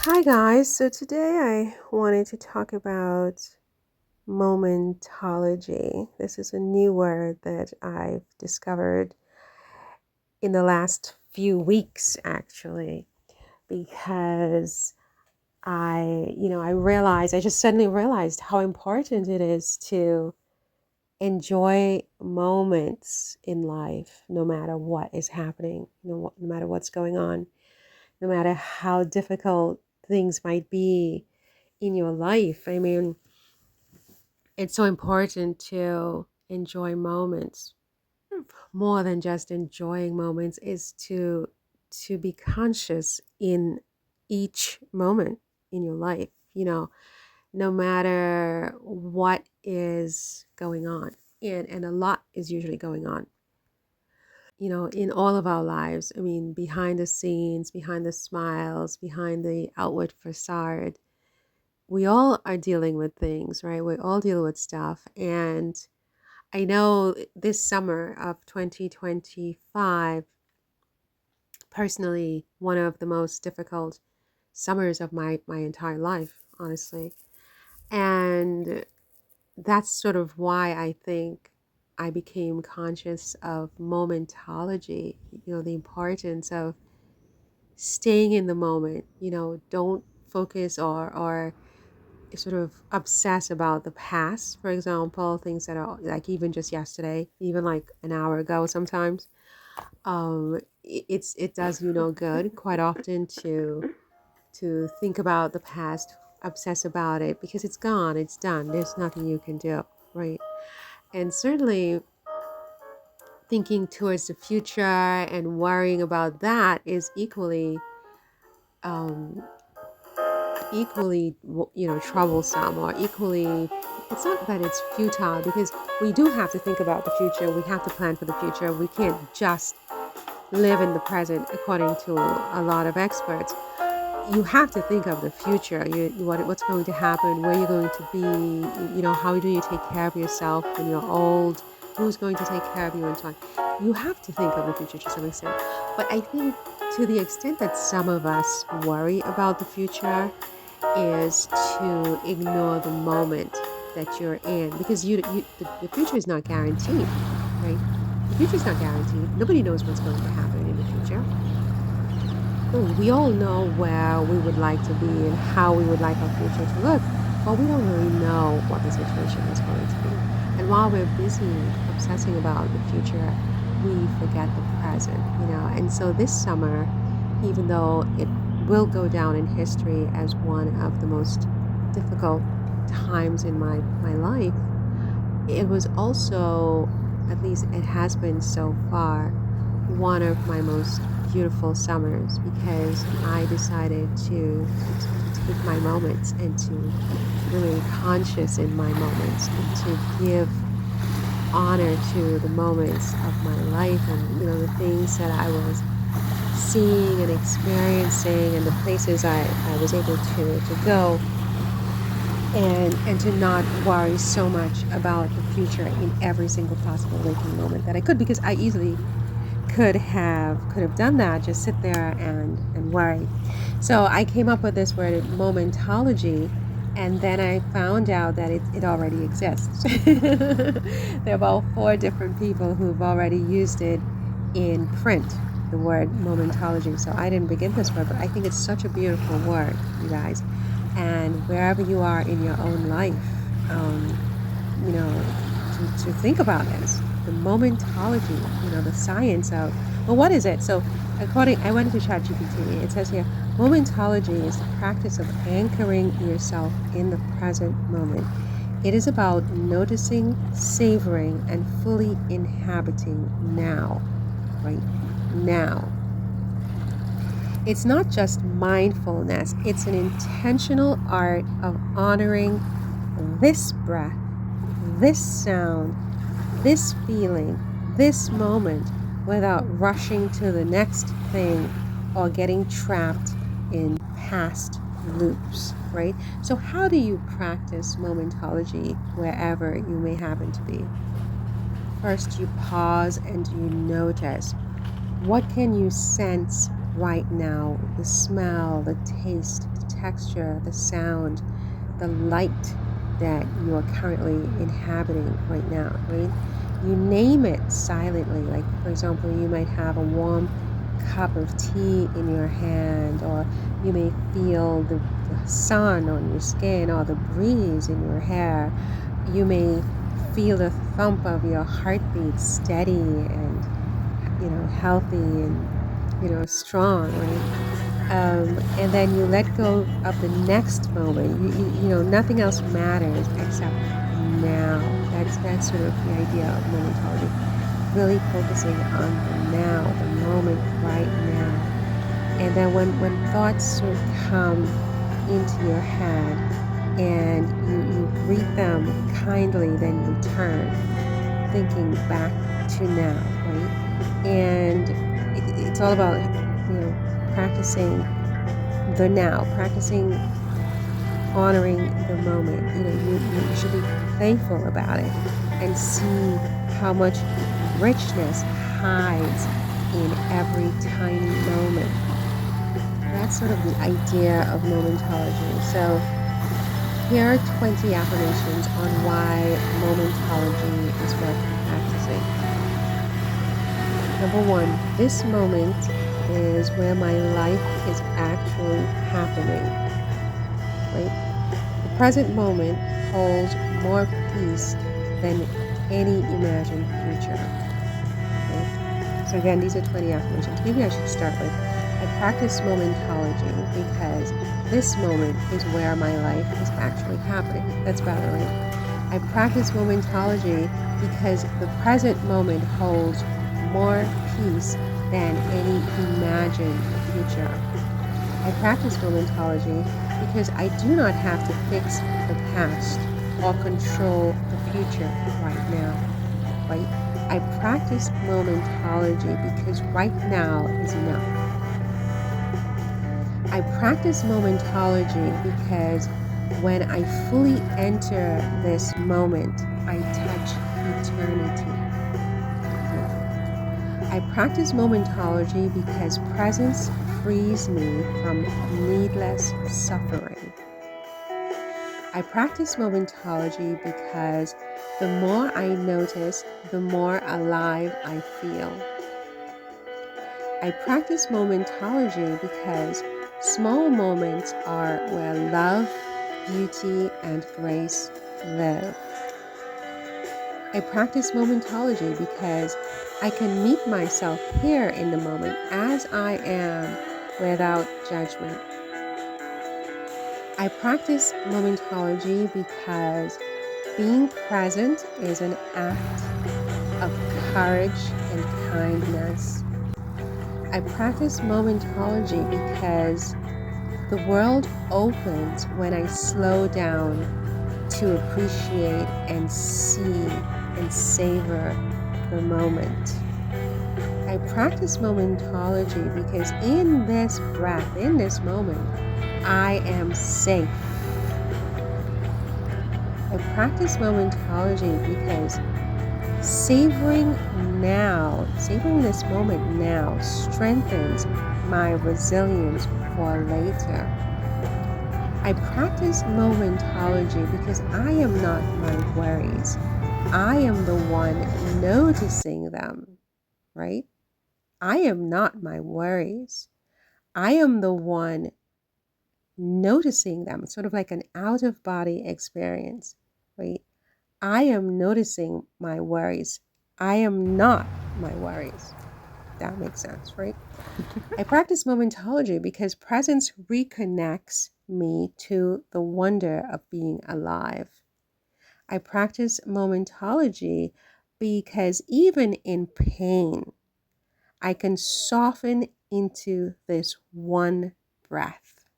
Hi guys, so today I wanted to talk about momentology. This is a new word that I've discovered in the last few weeks actually, because I just suddenly realized how important it is to enjoy moments in life no matter what is happening, no matter what's going on, no matter how difficult things might be in your life. I mean, it's so important to enjoy moments. More than just enjoying moments is to be conscious in each moment in your life, no matter what is going on. And a lot is usually going on, in all of our lives. I mean, behind the scenes, behind the smiles, behind the outward facade, we all are dealing with things, right? We all deal with stuff. And I know this summer of 2025, personally, one of the most difficult summers of my entire life, honestly. And that's sort of why I think I became conscious of momentology, the importance of staying in the moment, don't focus or sort of obsess about the past, for example, things that are like even just yesterday, even like an hour ago sometimes. It does you no good quite often to think about the past, obsess about it, because it's gone, it's done, there's nothing you can do, right? And certainly thinking towards the future and worrying about that is um, equally troublesome, or equally, it's not that it's futile, because we do have to think about the future, we have to plan for the future, we can't just live in the present. According to a lot of experts, you have to think of the future. What's going to happen, where you're going to be, how do you take care of yourself when you're old, who's going to take care of you, and so on. You have to think of the future to some extent. But I think to the extent that some of us worry about the future is to ignore the moment that you're in, because the future is not guaranteed, right? The future is not guaranteed. Nobody knows what's going to happen in the future. We all know where we would like to be and how we would like our future to look, but we don't really know what the situation is going to be. And while we're busy obsessing about the future, we forget the present. And so this summer, even though it will go down in history as one of the most difficult times in my life, it was also, at least it has been so far, one of my most beautiful summers, because I decided to take my moments and to remain conscious in my moments, and to give honor to the moments of my life, and the things that I was seeing and experiencing, and the places I was able to go, and to not worry so much about the future in every single possible waking moment that I could, because I easily could have done that, just sit there and worry. So I came up with this word, momentology, and then I found out that it already exists. There are about 4 different people who've already used it in print, the word momentology. So I didn't begin this word, but I think it's such a beautiful word, you guys. And wherever you are in your own life, um, to think about this, the momentology, the science of, well, what is it? So I went to ChatGPT. It says here, momentology is the practice of anchoring yourself in the present moment. It is about noticing, savoring, and fully inhabiting now, right? Now. It's not just mindfulness, it's an intentional art of honoring this breath, this sound, this feeling, this moment, without rushing to the next thing or getting trapped in past loops, right? So how do you practice momentology wherever you may happen to be? First, you pause and you notice. What can you sense right now? The smell, the taste, the texture, the sound, the light that you're currently inhabiting right now, right? You name it silently. Like, for example, you might have a warm cup of tea in your hand, or you may feel the sun on your skin or the breeze in your hair. You may feel the thump of your heartbeat steady and, healthy and, strong, right? And then you let go of the next moment. Nothing else matters except now. That's sort of the idea of momentology. Really focusing on the now, the moment right now. And then when thoughts sort of come into your head and you greet them kindly, then you turn, thinking back to now, right? And it's all about, practicing the now, practicing honoring the moment. You should be playful about it and see how much richness hides in every tiny moment. That's sort of the idea of momentology. So here are 20 affirmations on why momentology is worth practicing. Number 1, this moment is where my life is actually happening. Right? The present moment holds more peace than any imagined future. Right? So again, these are 20 affirmations. Maybe I should start with, I practice momentology because this moment is where my life is actually happening. That's better, right? I practice momentology because the present moment holds more peace than any imagined future. I practice momentology because I do not have to fix the past or control the future right now, right? I practice momentology because right now is enough. I practice momentology because when I fully enter this moment, I touch eternity. I practice momentology because presence frees me from needless suffering. I practice momentology because the more I notice, the more alive I feel. I practice momentology because small moments are where love, beauty, and grace live. I practice momentology because I can meet myself here in the moment as I am without judgment. I practice momentology because being present is an act of courage and kindness. I practice momentology because the world opens when I slow down to appreciate and see and savor the moment. I practice momentology because in this breath, in this moment, I am safe. I practice momentology because savoring this moment now, strengthens my resilience for later. I practice momentology because I am not my worries. I am the one noticing them, right? I am not my worries. I am the one noticing them. It's sort of like an out-of-body experience, right? I am noticing my worries. I am not my worries. That makes sense, right? I practice momentology because presence reconnects me to the wonder of being alive. I practice momentology because even in pain, I can soften into this one breath.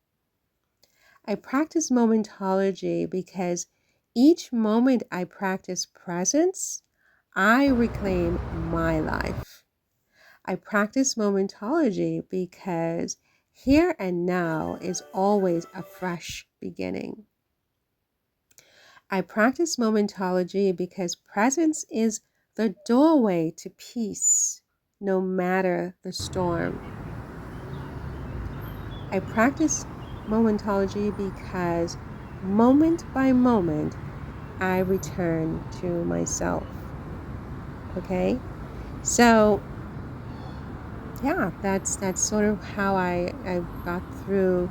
I practice momentology because each moment I practice presence, I reclaim my life. I practice momentology because here and now is always a fresh beginning. I practice momentology because presence is the doorway to peace, no matter the storm. I practice Momentology because moment by moment, I return to myself. Okay? So, yeah, that's sort of how I got through,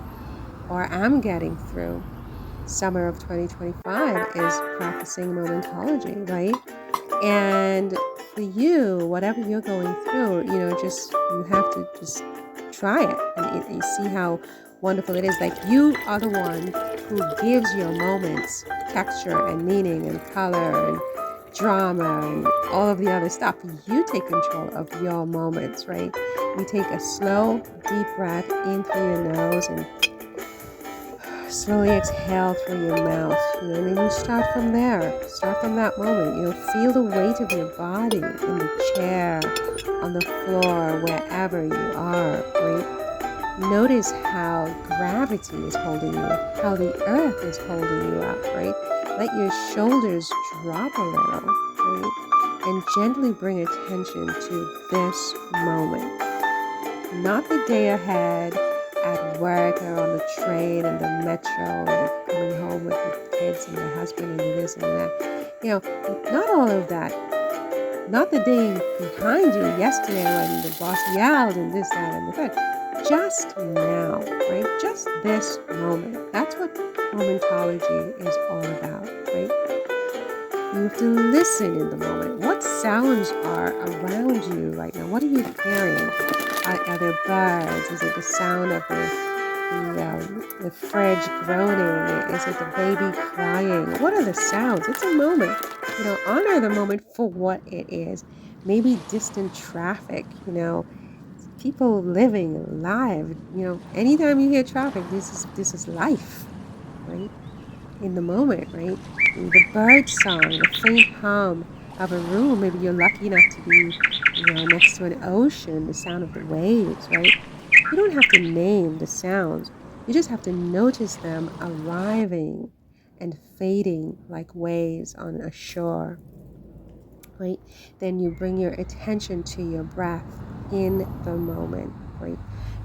or am getting through, summer of 2025, is practicing momentology, right? And for you, whatever you're going through, just you have to just try it, and you see how wonderful it is. Like, you are the one who gives your moments texture and meaning and color and drama and all of the other stuff. You take control of your moments, right? You take a slow, deep breath in through your nose and slowly exhale through your mouth, and then you start from there. Start from that moment. Feel the weight of your body in the chair, on the floor, wherever you are, right? Notice how gravity is holding you, how the earth is holding you up, right? Let your shoulders drop a little, right? And gently bring attention to this moment. Not the day ahead, at work or on the train and the metro, or coming home with the kids and the husband and this and that. Not all of that. Not the day behind you, yesterday when the boss yelled and this, that, and the third. Just now, right? Just this moment. That's what momentology is all about, right? You have to listen in the moment. What sounds are around you right now? What are you hearing? Are there birds? Is it the sound of the fridge groaning? Is it the baby crying? What are the sounds? It's a moment. Honor the moment for what it is. Maybe distant traffic, people living live. Anytime you hear traffic, this is life, right? In the moment, right? The bird song, the faint hum of a room. Maybe you're lucky enough to be, next to an ocean, the sound of the waves, right? You don't have to name the sounds. You just have to notice them arriving and fading like waves on a shore, right? Then you bring your attention to your breath in the moment, right?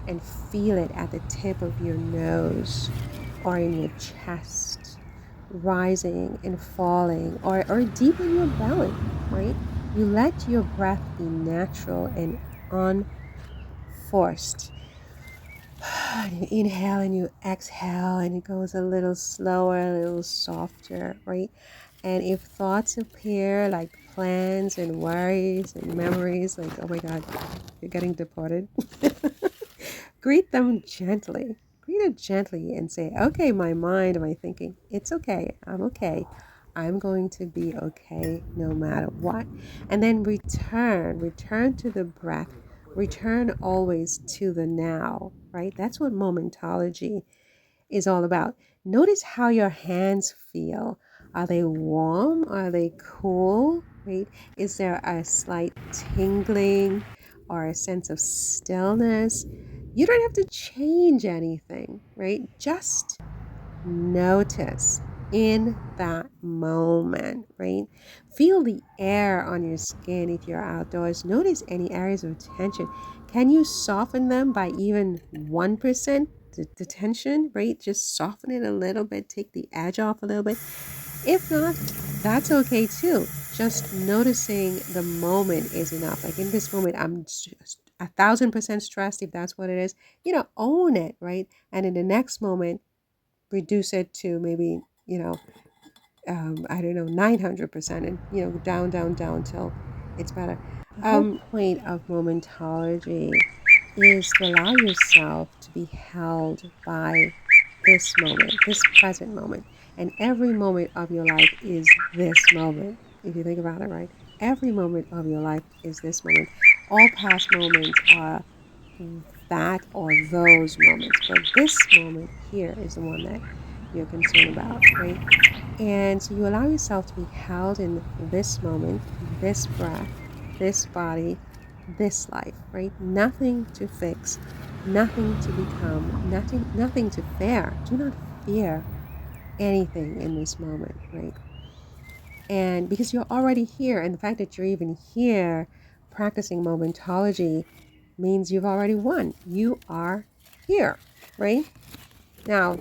And feel it at the tip of your nose or in your chest, rising and falling, or deep in your belly, right? You let your breath be natural and unforced. You inhale and you exhale, and it goes a little slower, a little softer, right? And if thoughts appear like plans and worries and memories, like, oh my God, you're getting deported, greet them gently. Greet it gently and say, okay, my mind, my thinking, it's okay. I'm okay. I'm going to be okay no matter what. And then return to the breath. Return always to the now, right? That's what momentology is all about. Notice how your hands feel. Are they warm? Are they cool? Right? Is there a slight tingling or a sense of stillness? You don't have to change anything, right? Just notice in that moment, right? Feel the air on your skin if you're outdoors. Notice any areas of tension. Can you soften them by even 1%? The tension, right? Just soften it a little bit, take the edge off a little bit. If not, that's okay too. Just noticing the moment is enough. Like, in this moment, I'm just 1,000% stressed, if that's what it is. Own it, right? And in the next moment, reduce it to maybe, I don't know, 900%, and, down till it's better. The whole point of momentology is to allow yourself to be held by this moment, this present moment. And every moment of your life is this moment, if you think about it, right? Every moment of your life is this moment. All past moments are that or those moments, but this moment here is the one that you're concerned about, right? And so you allow yourself to be held in this moment, this breath, this body, this life, right? Nothing to fix, nothing to become, nothing to fear. Do not fear anything in this moment, right? And because you're already here, and the fact that you're even here practicing momentology means you've already won. You are here, right? Now,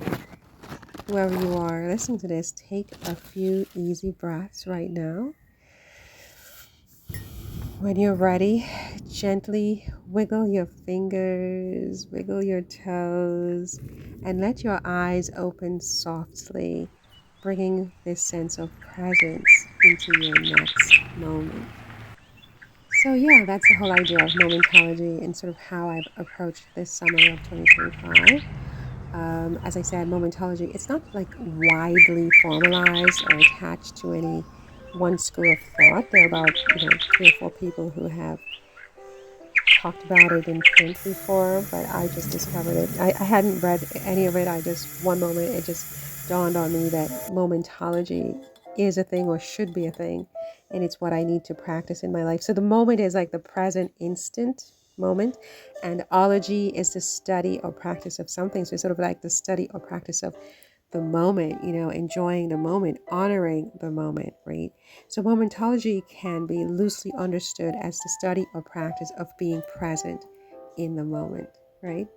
wherever you are listening to this, take a few easy breaths right now. When you're ready, gently wiggle your fingers, wiggle your toes, and let your eyes open softly, bringing this sense of presence into your next moment. So, yeah, that's the whole idea of momentology and sort of how I've approached this summer of 2025. As I said, momentology, it's not like widely formalized or attached to any one school of thought. There are about, 3 or 4 people who have talked about it in print before, but I just discovered it. I hadn't read any of it. One moment, it just dawned on me that momentology is a thing or should be a thing. And it's what I need to practice in my life. So the moment is like the present instant moment, and ology is the study or practice of something. So it's sort of like the study or practice of the moment, enjoying the moment, honoring the moment, right? So, momentology can be loosely understood as the study or practice of being present in the moment, right?